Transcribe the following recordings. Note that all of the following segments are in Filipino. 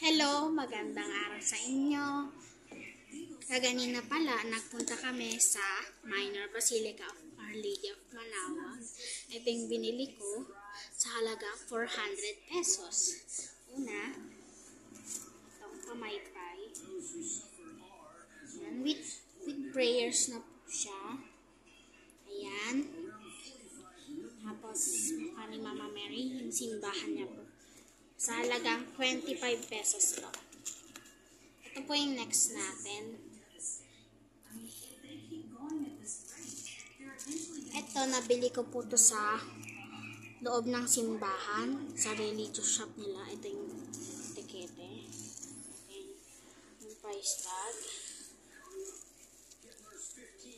Hello, magandang araw sa inyo. Kaganina pala, nagpunta kami sa Minor Basilica of Our Lady of Manaoag. Ito yung binili ko sa halagang 400 pesos. Una, itong pamaypay. Ayan, with prayers na po siya. Ayan. Tapos, mukha ni Mama Mary, yung simbahan niya po. Sa halagang 25 pesos to. Ito po yung next natin. Ito, nabili ko po to sa loob ng simbahan, sa religious shop nila. Ito yung tikete. Okay. Yung price tag.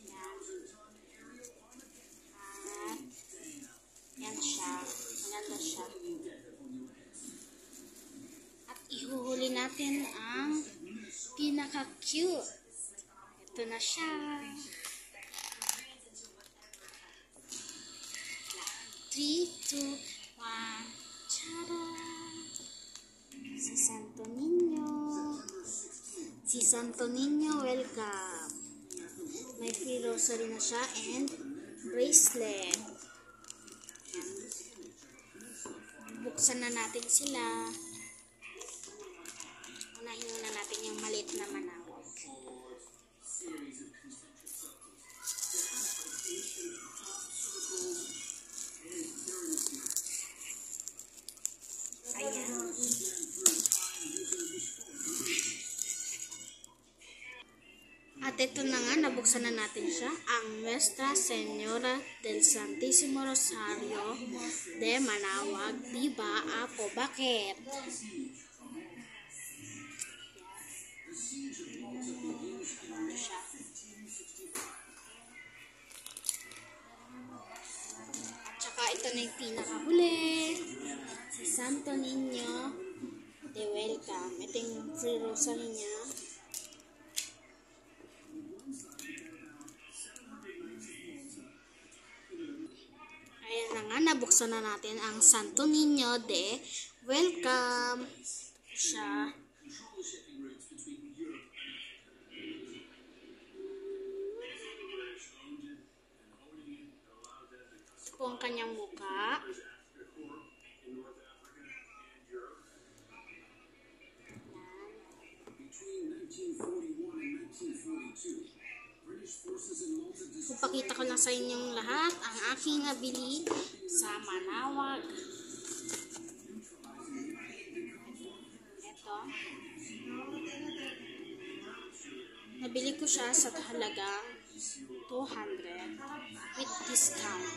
Yan. At yan siya. Maganda siya. At ihuhuli natin ang pinaka-cute. Ito na siya. 3, 2, 1. Tara! Si Santo Niño. Si Santo Niño, welcome. May free rosary na siya and bracelet. Buksan na natin sila. Unahin muna natin yung maliit na manawag. Ayan. At ito na nga, nabuksan na natin siya. Ang Nuestra Señora del Santísimo Rosario de Manaoag. Diba, Apo? Bakit? At saka ito na yung pinakahuli. Si Santo Niño de welcome. Ito yung free rosary niya. Ayan na nga, nabuksan na natin ang Santo Niño de welcome. Siya. Ito po ang kanyang mukha. Ipakita ko lang sa inyong lahat ang aking nabili sa Manaoag. Ito. Nabili ko siya sa halagang 200 with discount.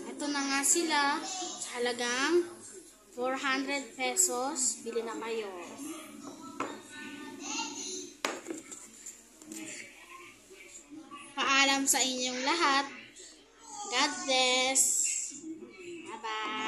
Ito na nga sila sa halagang 400 pesos. Bili na kayo. Paalam sa inyong lahat. God bless. Bye-bye.